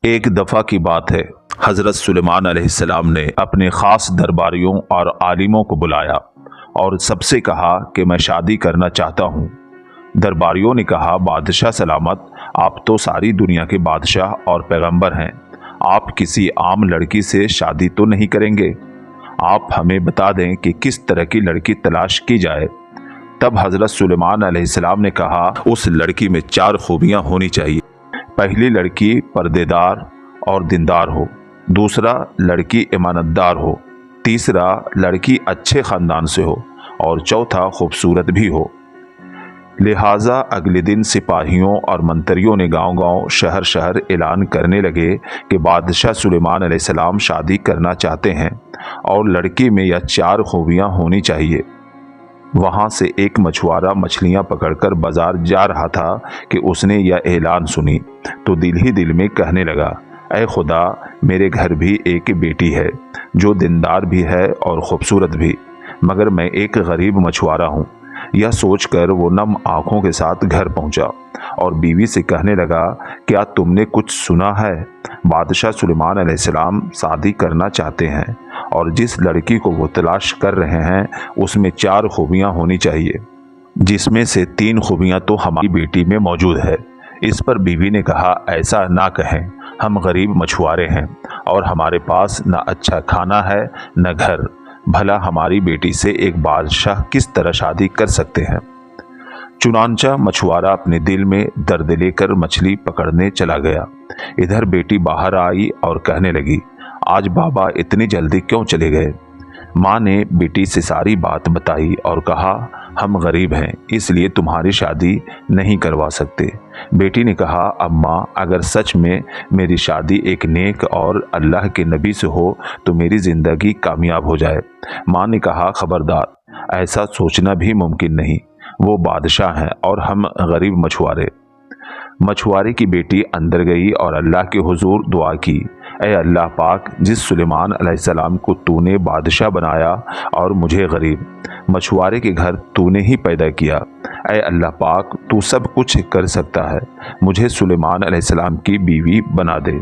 ایک دفعہ کی بات ہے، حضرت سلیمان علیہ السلام نے اپنے خاص درباریوں اور عالموں کو بلایا اور سب سے کہا کہ میں شادی کرنا چاہتا ہوں۔ درباریوں نے کہا، بادشاہ سلامت، آپ تو ساری دنیا کے بادشاہ اور پیغمبر ہیں، آپ کسی عام لڑکی سے شادی تو نہیں کریں گے؟ آپ ہمیں بتا دیں کہ کس طرح کی لڑکی تلاش کی جائے۔ تب حضرت سلیمان علیہ السلام نے کہا، اس لڑکی میں 4 خوبیاں ہونی چاہیے۔ پہلی لڑکی پردے دار اور دیندار ہو، دوسرا لڑکی امانت دار ہو، تیسرا لڑکی اچھے خاندان سے ہو، اور چوتھا خوبصورت بھی ہو۔ لہٰذا اگلے دن سپاہیوں اور منتریوں نے گاؤں گاؤں شہر شہر اعلان کرنے لگے کہ بادشاہ سلیمان علیہ السلام شادی کرنا چاہتے ہیں اور لڑکی میں یہ 4 خوبیاں ہونی چاہیے۔ وہاں سے ایک مچھوارا مچھلیاں پکڑ کر بازار جا رہا تھا کہ اس نے یہ اعلان سنی تو دل ہی دل میں کہنے لگا، اے خدا، میرے گھر بھی ایک بیٹی ہے جو دیندار بھی ہے اور خوبصورت بھی، مگر میں ایک غریب مچھوارا ہوں۔ یہ سوچ کر وہ نم آنکھوں کے ساتھ گھر پہنچا اور بیوی سے کہنے لگا، کیا تم نے کچھ سنا ہے؟ بادشاہ سلیمان علیہ السلام شادی کرنا چاہتے ہیں اور جس لڑکی کو وہ تلاش کر رہے ہیں اس میں 4 خوبیاں ہونی چاہیے، جس میں سے 3 خوبیاں تو ہماری بیٹی میں موجود ہے۔ اس پر بیوی نے کہا، ایسا نہ کہیں، ہم غریب مچھوارے ہیں اور ہمارے پاس نہ اچھا کھانا ہے نہ گھر، بھلا ہماری بیٹی سے ایک بادشاہ کس طرح شادی کر سکتے ہیں؟ چنانچہ مچھوارا اپنے دل میں درد لے کر مچھلی پکڑنے چلا گیا۔ ادھر بیٹی باہر آئی اور کہنے لگی، آج بابا اتنی جلدی کیوں چلے گئے؟ ماں نے بیٹی سے ساری بات بتائی اور کہا، ہم غریب ہیں اس لیے تمہاری شادی نہیں کروا سکتے۔ بیٹی نے کہا، اماں، اگر سچ میں میری شادی ایک نیک اور اللہ کے نبی سے ہو تو میری زندگی کامیاب ہو جائے۔ ماں نے کہا، خبردار، ایسا سوچنا بھی ممکن نہیں، وہ بادشاہ ہیں اور ہم غریب مچھوارے۔ مچھوارے کی بیٹی اندر گئی اور اللہ کے حضور دعا کی، اے اللہ پاک، جس سلیمان علیہ السلام کو تو نے بادشاہ بنایا اور مجھے غریب مچھوارے کے گھر تو نے ہی پیدا کیا، اے اللہ پاک، تو سب کچھ کر سکتا ہے، مجھے سلیمان علیہ السلام کی بیوی بنا دے۔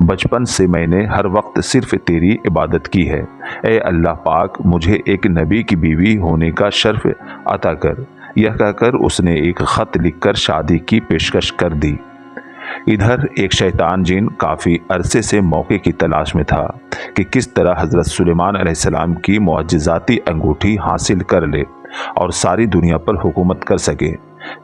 بچپن سے میں نے ہر وقت صرف تیری عبادت کی ہے، اے اللہ پاک، مجھے ایک نبی کی بیوی ہونے کا شرف عطا کر۔ یہ کہہ کر اس نے ایک خط لکھ کر شادی کی پیشکش کر دی۔ ادھر ایک شیطان جن کافی عرصے سے موقع کی تلاش میں تھا کہ کس طرح حضرت سلیمان علیہ السلام کی معجزاتی انگوٹھی حاصل کر لے اور ساری دنیا پر حکومت کر سکے۔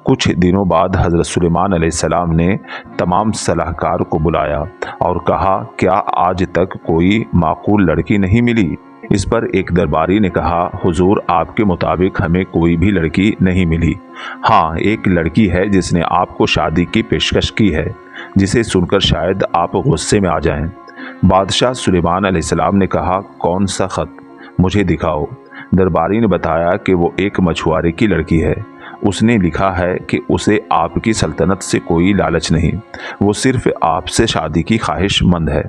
کچھ دنوں بعد حضرت سلیمان علیہ السلام نے تمام صلاح کار کو بلایا اور کہا، کیا آج تک کوئی معقول لڑکی نہیں ملی؟ اس پر ایک درباری نے کہا، حضور، آپ کے مطابق ہمیں کوئی بھی لڑکی نہیں ملی۔ ہاں، ایک لڑکی ہے جس نے آپ کو شادی کی پیشکش کی ہے، جسے سن کر شاید آپ غصے میں آ جائیں۔ بادشاہ سلیمان علیہ السلام نے کہا، کون سا خط؟ مجھے دکھاؤ۔ درباری نے بتایا کہ وہ ایک مچھوارے کی لڑکی ہے۔ اس نے لکھا ہے کہ اسے آپ کی سلطنت سے کوئی لالچ نہیں، وہ صرف آپ سے شادی کی خواہش مند ہے۔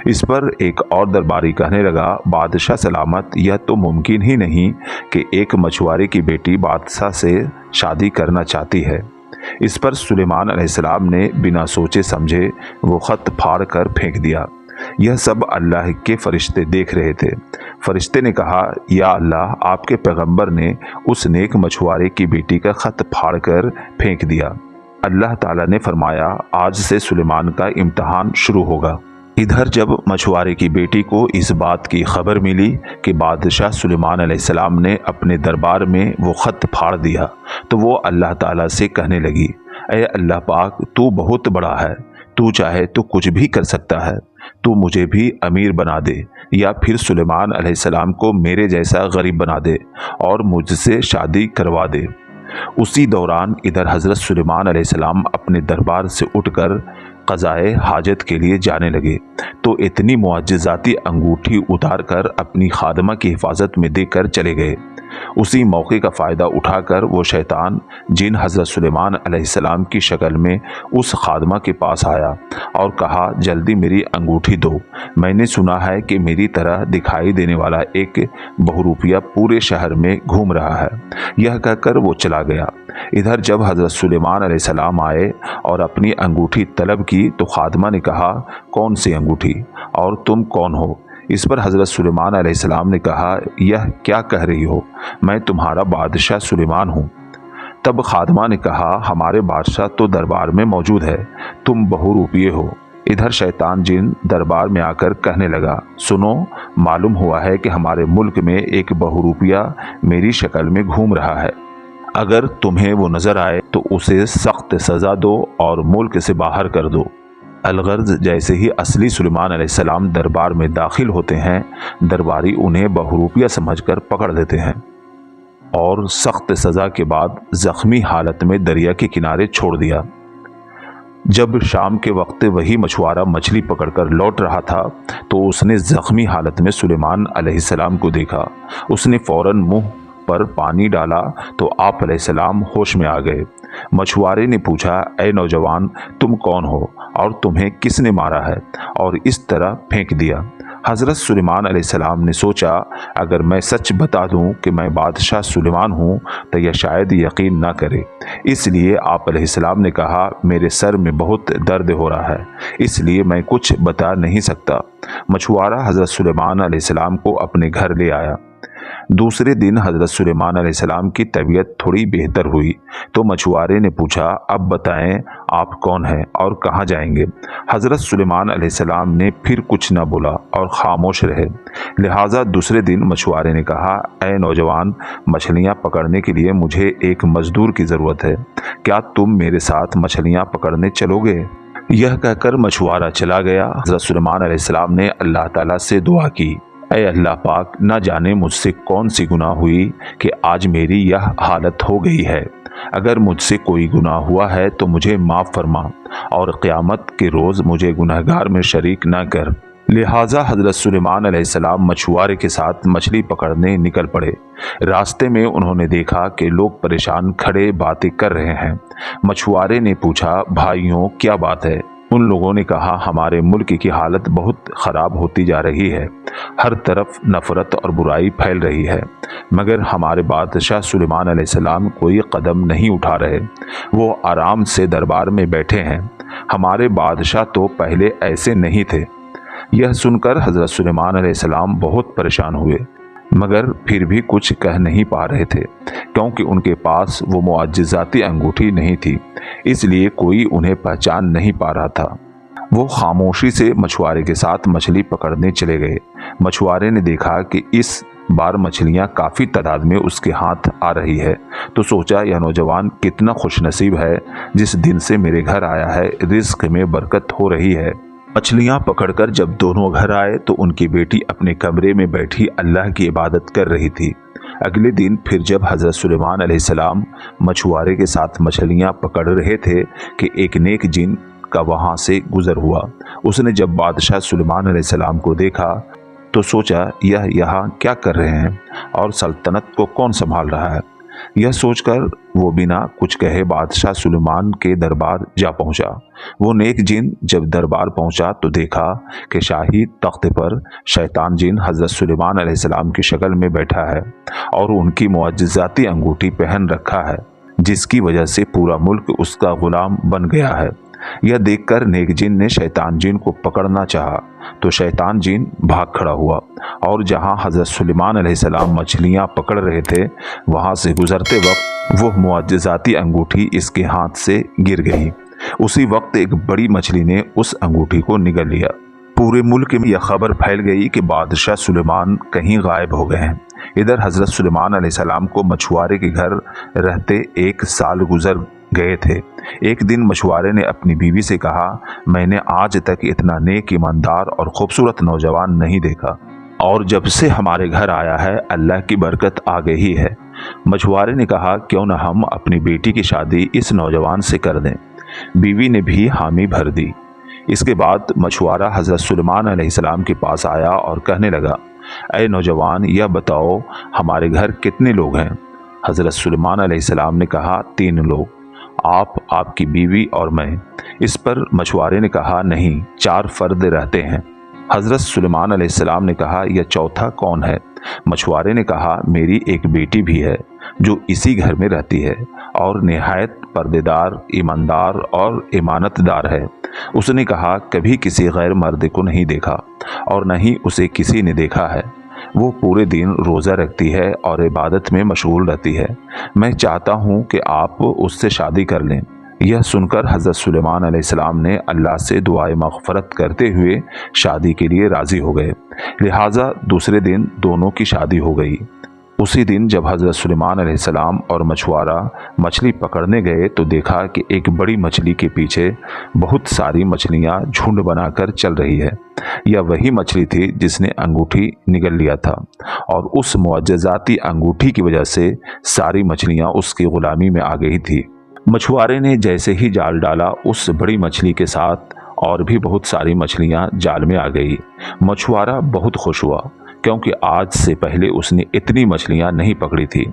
اس پر ایک اور درباری کہنے لگا، بادشاہ سلامت، یہ تو ممکن ہی نہیں کہ ایک مچھوارے کی بیٹی بادشاہ سے شادی کرنا چاہتی ہے۔ اس پر سلیمان علیہ السلام نے بنا سوچے سمجھے وہ خط پھاڑ کر پھینک دیا۔ یہ سب اللہ کے فرشتے دیکھ رہے تھے۔ فرشتے نے کہا، یا اللہ، آپ کے پیغمبر نے اس نیک مچھوارے کی بیٹی کا خط پھاڑ کر پھینک دیا۔ اللہ تعالیٰ نے فرمایا، آج سے سلیمان کا امتحان شروع ہوگا۔ ادھر جب مچھوارے کی بیٹی کو اس بات کی خبر ملی کہ بادشاہ سلیمان علیہ السلام نے اپنے دربار میں وہ خط پھاڑ دیا تو وہ اللہ تعالیٰ سے کہنے لگی، اے اللہ پاک، تو بہت بڑا ہے، تو چاہے تو کچھ بھی کر سکتا ہے، تو مجھے بھی امیر بنا دے یا پھر سلیمان علیہ السلام کو میرے جیسا غریب بنا دے اور مجھ سے شادی کروا دے۔ اسی دوران ادھر حضرت سلیمان علیہ السلام اپنے دربار سے اٹھ کر قضائے حاجت کے لیے جانے لگے تو اتنی معجزاتی انگوٹھی اتار کر اپنی خادمہ کی حفاظت میں دے کر چلے گئے۔ اسی موقع کا فائدہ اٹھا کر وہ شیطان جن حضرت سلیمان علیہ السلام کی شکل میں اس خادمہ کے پاس آیا اور کہا، جلدی میری انگوٹھی دو، میں نے سنا ہے کہ میری طرح دکھائی دینے والا ایک بہروپیہ پورے شہر میں گھوم رہا ہے۔ یہ کہہ کر وہ چلا گیا۔ ادھر جب حضرت سلیمان علیہ السلام آئے اور اپنی انگوٹھی طلب की तो खादमा ने कहा, कौन सी अंगूठी और तुम कौन हो? इस पर हज़रत सुलेमान अलैहिस्सलाम ने कहा, यह क्या कह रही हो, मैं तुम्हारा बादशाह सुलेमान हूँ। तब खादमा ने कहा, हमारे बादशाह तो दरबार में मौजूद है, तुम बहुरूपिये हो। इधर शैतान जिन दरबार में आकर कहने लगा, सुनो, मालूम हुआ है कि हमारे मुल्क में एक बहुरूपिया मेरी शक्ल में घूम रहा है। अगर तुम्हें वो नजर आए तो उसे सख्त सजा दो और मुल्क से बाहर कर दो। अलगर्ज जैसे ही असली सुलेमान अलैहिस्सलाम दरबार में दाखिल होते हैं, दरबारी उन्हें बहुरूपिया समझकर पकड़ लेते हैं और सख्त सजा के बाद जख्मी हालत में दरिया के किनारे छोड़ दिया। जब शाम के वक्त वही मछुआरा मछली पकड़कर लौट रहा था तो उसने जख्मी हालत में सुलेमान अलैहिस्सलाम को देखा। उसने फौरन मुंह पर पानी डाला तो आप अलैहिस्सलाम होश में आ गए। मछुआरे ने पूछा, ऐ नौजवान, तुम कौन हो और तुम्हें किसने मारा है और इस तरह फेंक दिया? हज़रत सुलेमान अलैहिस्सलाम ने सोचा, अगर मैं सच बता दूं कि मैं बादशाह सुलेमान हूं तो यह शायद यकीन ना करे। इसलिए आप अलैहिस्सलाम ने कहा, मेरे सर में बहुत दर्द हो रहा है, इसलिए मैं कुछ बता नहीं सकता। मछुआरा हज़रत सुलेमान अलैहिस्सलाम को अपने घर ले आया। दूसरे दिन हज़रत सुलेमान अलैहिस्सलाम की तबीयत थोड़ी बेहतर हुई तो मछुआरे ने पूछा, अब बताएं आप कौन हैं और कहाँ जाएंगे? हज़रत सुलेमान अलैहिस्सलाम ने फिर कुछ न बोला और खामोश रहे। लिहाजा दूसरे दिन मछुआरे ने कहा, ऐ नौजवान, मछलियाँ पकड़ने के लिए मुझे एक मजदूर की ज़रूरत है, क्या तुम मेरे साथ मछलियाँ पकड़ने चलोगे? यह कहकर मछुआरा चला गया। हज़रत सुलेमान अलैहिस्सलाम ने अल्लाह ताला से दुआ की, ऐ अल्लाह पाक, न जाने मुझसे कौन सी गुनाह हुई कि आज मेरी यह हालत हो गई है। अगर मुझसे कोई गुनाह हुआ है तो मुझे माफ़ फरमा और क़यामत के रोज़ मुझे गुनहगार में शरीक न कर। लिहाजा हज़रत सुलेमान अलैहिस्सलाम मछुआरे के साथ मछली पकड़ने निकल पड़े। रास्ते में उन्होंने देखा कि लोग परेशान खड़े बातें कर रहे हैं। मछुआरे ने पूछा, भाइयों, क्या बात है? उन लोगों ने कहा, हमारे मुल्क की हालत बहुत ख़राब होती जा रही है, हर तरफ नफ़रत और बुराई फैल रही है, मगर हमारे बादशाह सुलेमान अलैहिस्सलाम कोई कदम नहीं उठा रहे। वो आराम से दरबार में बैठे हैं। हमारे बादशाह तो पहले ऐसे नहीं थे। यह सुनकर हज़रत सुलेमान अलैहिस्सलाम बहुत परेशान हुए, मगर फिर भी कुछ कह नहीं पा रहे थे क्योंकि उनके पास वो मुअज्जिज़ाती अंगूठी नहीं थी, इसलिए कोई उन्हें पहचान नहीं पा रहा था। वो खामोशी से मछुआरे के साथ मछली पकड़ने चले गए। मछुआरे ने देखा कि इस बार मछलियां काफ़ी तादाद में उसके हाथ आ रही है तो सोचा, यह नौजवान कितना खुशनसीब है, जिस दिन से मेरे घर आया है रिज़्क़ में बरकत हो रही है। मछलियाँ पकड़कर जब दोनों घर आए तो उनकी बेटी अपने कमरे में बैठी अल्लाह की इबादत कर रही थी। अगले दिन फिर जब हज़रत सुलेमान अलैहिस्सलाम मछुआरे के साथ मछलियाँ पकड़ रहे थे कि एक नेक जिन का वहाँ से गुज़र हुआ। उसने जब बादशाह सुलेमान अलैहिस्सलाम को देखा तो सोचा, यह यहाँ क्या कर रहे हैं और सल्तनत को कौन संभाल रहा है? यह सोचकर वो बिना कुछ कहे बादशाह सुलेमान के दरबार जा पहुंचा। वो नेक जिन जब दरबार पहुंचा तो देखा कि शाही तख्त पर शैतान जिन हज़रत सुलेमान अलैहिस्सलाम की शक्ल में बैठा है और उनकी मुअज्जिज़ाती अंगूठी पहन रखा है, जिसकी वजह से पूरा मुल्क उसका गुलाम बन गया है। यह देखकर नेक जिन ने शैतान जिन को पकड़ना चाहा तो शैतान जिन भाग खड़ा हुआ और जहां हज़रत सुलेमान अलैहिस्सलाम मछलियां पकड़ रहे थे वहां से गुजरते वक्त वो मुअज्जिज़ाती अंगूठी इसके हाथ से गिर गई। उसी वक्त एक बड़ी मछली ने उस अंगूठी को निगल लिया। पूरे मुल्क में यह खबर फैल गई कि बादशाह सुलेमान कहीं गायब हो गए हैं। इधर हज़रत सुलेमान अलैहिस्सलाम को मछुआरे के घर रहते 1 साल गुजर गए थे। एक दिन मछुआरे ने अपनी बीवी से कहा, मैंने आज तक इतना नेक, ईमानदार और खूबसूरत नौजवान नहीं देखा और जब से हमारे घर आया है अल्लाह की बरकत आ गई है। मछुआरे ने कहा, क्यों न हम अपनी बेटी की शादी इस नौजवान से कर दें। बीवी ने भी हामी भर दी। इसके बाद मछुआरा हज़रत सुलेमान अलैहिस्सलाम के पास आया और कहने लगा, ऐ नौजवान, यह बताओ हमारे घर कितने लोग हैं? हज़रत सुलेमान अलैहिस्सलाम ने कहा, 3 लोग, आप, आपकी बीवी और मैं। इस पर मछुआरे ने कहा, नहीं, 4 फर्द रहते हैं। हजरत सुलेमान अलैहिस्सलाम ने कहा, यह चौथा कौन है? मछुआरे ने कहा, मेरी एक बेटी भी है जो इसी घर में रहती है और निहायत पर्देदार, ईमानदार और इमानतदार है। उसने कहा, कभी किसी गैर मर्द को नहीं देखा और न ही उसे किसी ने देखा है। वो पूरे दिन रोज़ा रखती है और इबादत में मशगूल रहती है। मैं चाहता हूँ कि आप उससे शादी कर लें। यह सुनकर हज़रत सुलेमान अलैहिस्सलाम ने अल्लाह से दुआए मग़फ़रत करते हुए शादी के लिए राज़ी हो गए। लिहाजा दूसरे दिन दोनों की शादी हो गई। उसी दिन जब हज़रत सुलेमान अलैहिस्सलाम और मछुआरा मछली पकड़ने गए तो देखा कि एक बड़ी मछली के पीछे बहुत सारी मछलियां झुंड बनाकर चल रही है। यह वही मछली थी जिसने अंगूठी निगल लिया था और उस मुअज्जज़ाती अंगूठी की वजह से सारी मछलियां उसकी गुलामी में आ गई थी। मछुआरे ने जैसे ही जाल डाला, उस बड़ी मछली के साथ और भी बहुत सारी मछलियां जाल में आ गई। मछुआरा बहुत खुश हुआ क्योंकि आज से पहले उसने इतनी मछलियां नहीं पकड़ी थी।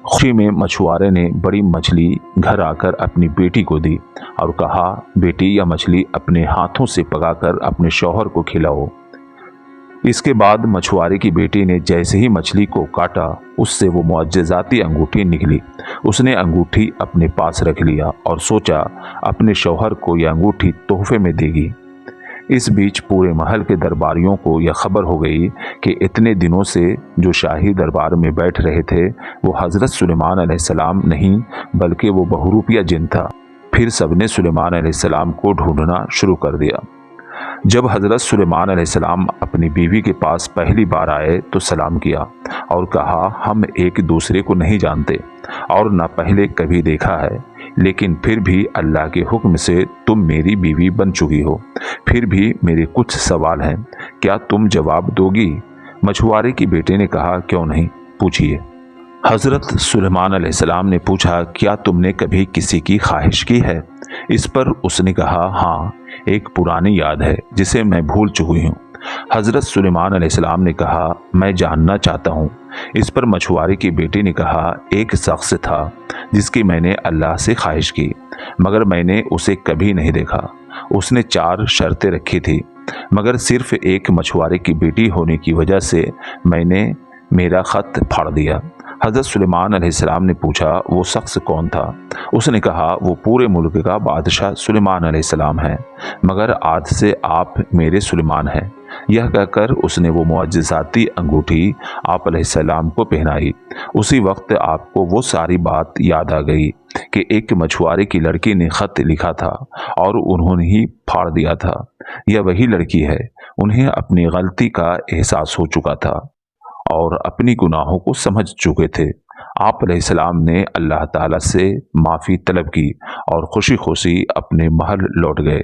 खुशी में मछुआरे ने बड़ी मछली घर आकर अपनी बेटी को दी और कहा, बेटी, यह मछली अपने हाथों से पकाकर अपने शौहर को खिलाओ। इसके बाद मछुआरे की बेटी ने जैसे ही मछली को काटा, उससे वो मुअज्जज़ाती अंगूठी निकली। उसने अंगूठी अपने पास रख लिया और सोचा अपने शौहर को यह अंगूठी तोहफे में देगी। इस बीच पूरे महल के दरबारियों को यह खबर हो गई कि इतने दिनों से जो शाही दरबार में बैठ रहे थे वो हज़रत सुलेमान अलैहिस्सलाम नहीं बल्कि वो बहुरूपिया जिन था। फिर सबने सुलेमान अलैहिस्सलाम को ढूंढना शुरू कर दिया। जब हज़रत सुलेमान अलैहिस्सलाम अपनी बीवी के पास पहली बार आए तो सलाम किया और कहा, हम एक दूसरे को नहीं जानते और न पहले कभी देखा है, लेकिन फिर भी अल्लाह के हुक्म से तुम मेरी बीवी बन चुकी हो। फिर भी मेरे कुछ सवाल हैं, क्या तुम जवाब दोगी? मछुआरे की बेटे ने कहा, क्यों नहीं, पूछिए। हज़रत सुलेमान अलैहिस्सलाम ने पूछा, क्या तुमने कभी किसी की ख्वाहिश की है? इस पर उसने कहा, हाँ, एक पुरानी याद है जिसे मैं भूल चुकी हूँ। हज़रत सुलेमान अलैहिस्सलाम ने कहा, मैं जानना चाहता हूँ। इस पर मछुआरे की बेटी ने कहा, एक शख्स था जिसकी मैंने अल्लाह से ख्वाहिश की, मगर मैंने उसे कभी नहीं देखा। उसने 4 शर्तें रखी थी, मगर सिर्फ एक मछुआरे की बेटी होने की वजह से मैंने मेरा ख़त फाड़ दिया। हज़रत सुलेमान अलैहिस्सलाम ने पूछा, वो शख्स कौन था? उसने कहा, वो पूरे मुल्क का बादशाह सुलेमान अलैहिस्सलाम है, मगर आज से आप मेरे सुलेमान हैं। यह कहकर उसने वो मुअज्जज़ाती अंगूठी आप अलैहिस्सलाम को पहनाई। उसी वक्त आपको वो सारी बात याद आ गई कि एक मछुआरे की लड़की ने ख़त लिखा था और उन्होंने ही फाड़ दिया था। यह वही लड़की है। उन्हें अपनी गलती का एहसास हो चुका था और अपनी गुनाहों को समझ चुके थे। आप अलैहिस्सलाम ने अल्लाह ताला से माफ़ी तलब की और खुशी खुशी अपने महल लौट गए।